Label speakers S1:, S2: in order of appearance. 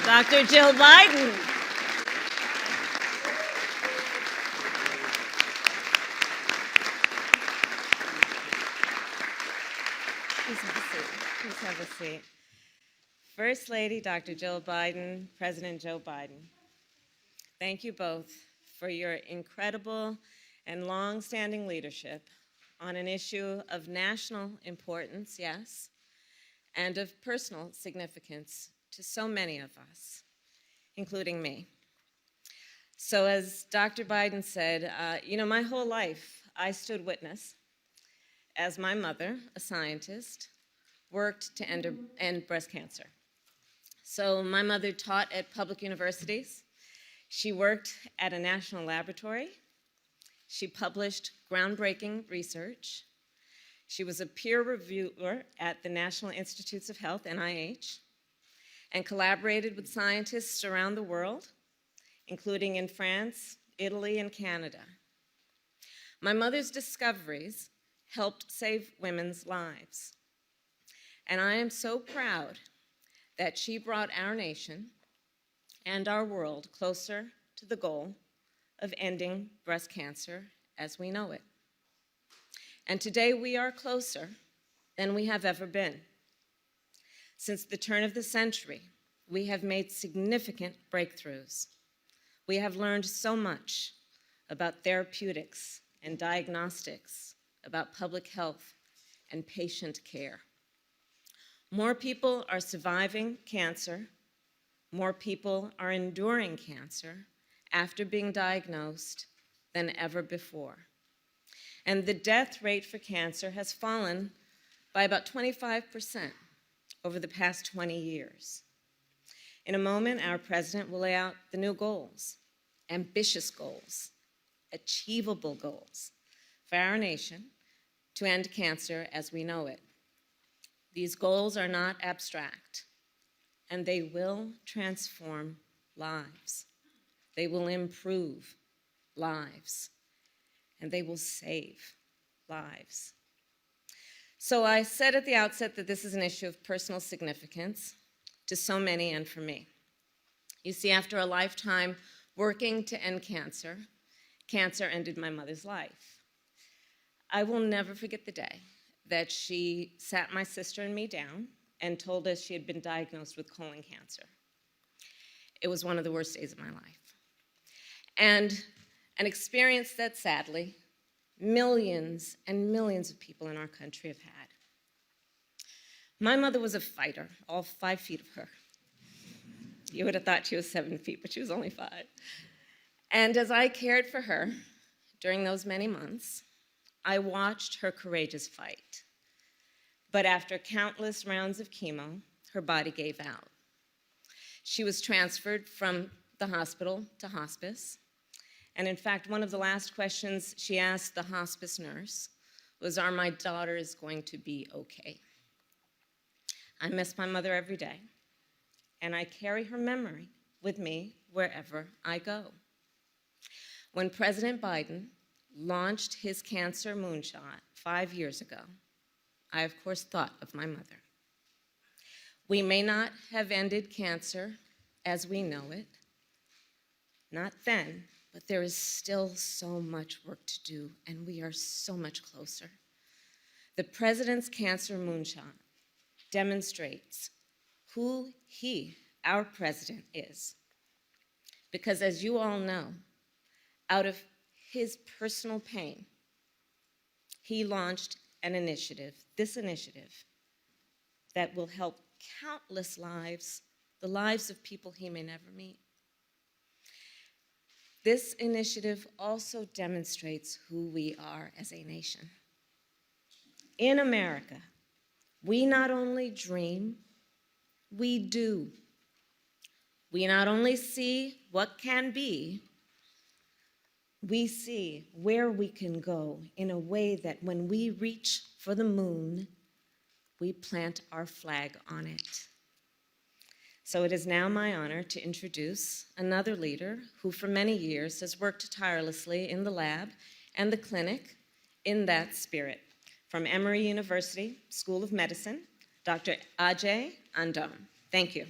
S1: Dr. Jill Biden. Please have a seat. Please have a seat. First Lady, Dr. Jill Biden, President Joe Biden. Thank you both for your incredible and long-standing leadership on an issue of national importance, yes, and of personal significance to so many of us, including me. So as Dr. Biden said, my whole life I stood witness as my mother, a scientist, worked to end breast cancer. So my mother taught at public universities. She worked at a national laboratory. She published groundbreaking research. She was a peer reviewer at the National Institutes of Health, NIH, and collaborated with scientists around the world, including in France, Italy, and Canada. My mother's discoveries helped save women's lives. And I am so proud that she brought our nation and our world closer to the goal of ending breast cancer as we know it. And today we are closer than we have ever been. Since the turn of the century, we have made significant breakthroughs. We have learned so much about therapeutics and diagnostics, about public health and patient care. More people are surviving cancer. More people are enduring cancer after being diagnosed than ever before. And the death rate for cancer has fallen by about 25% over the past 20 years. In a moment, our president will lay out the new goals, ambitious goals, achievable goals for our nation to end cancer as we know it. These goals are not abstract, and they will transform lives. They will improve lives, and they will save lives. So I said at the outset that this is an issue of personal significance to so many and for me. You see, after a lifetime working to end cancer, cancer ended my mother's life. I will never forget the day that she sat my sister and me down and told us she had been diagnosed with colon cancer. It was one of the worst days of my life. And an experience that sadly, millions and millions of people in our country have had. My mother was a fighter, all 5 feet of her. You would have thought she was 7 feet, but she was only 5. And as I cared for her during those many months, I watched her courageous fight. But after countless rounds of chemo, her body gave out. She was transferred from the hospital to hospice. And in fact, one of the last questions she asked the hospice nurse was, "Are my daughters going to be okay?" I miss my mother every day, and I carry her memory with me wherever I go. When President Biden launched his cancer moonshot 5 years ago, I of course thought of my mother. We may not have ended cancer as we know it, not then, but there is still so much work to do, and we are so much closer. The President's Cancer Moonshot demonstrates who he, our president, is. Because as you all know, out of his personal pain, he launched an initiative, this initiative, that will help countless lives, the lives of people he may never meet. This initiative also demonstrates who we are as a nation. In America, we not only dream, we do. We not only see what can be, we see where we can go in a way that when we reach for the moon, we plant our flag on it. So it is now my honor to introduce another leader who for many years has worked tirelessly in the lab and the clinic in that spirit. From Emory University School of Medicine, Dr. Ajay Andam. Thank you.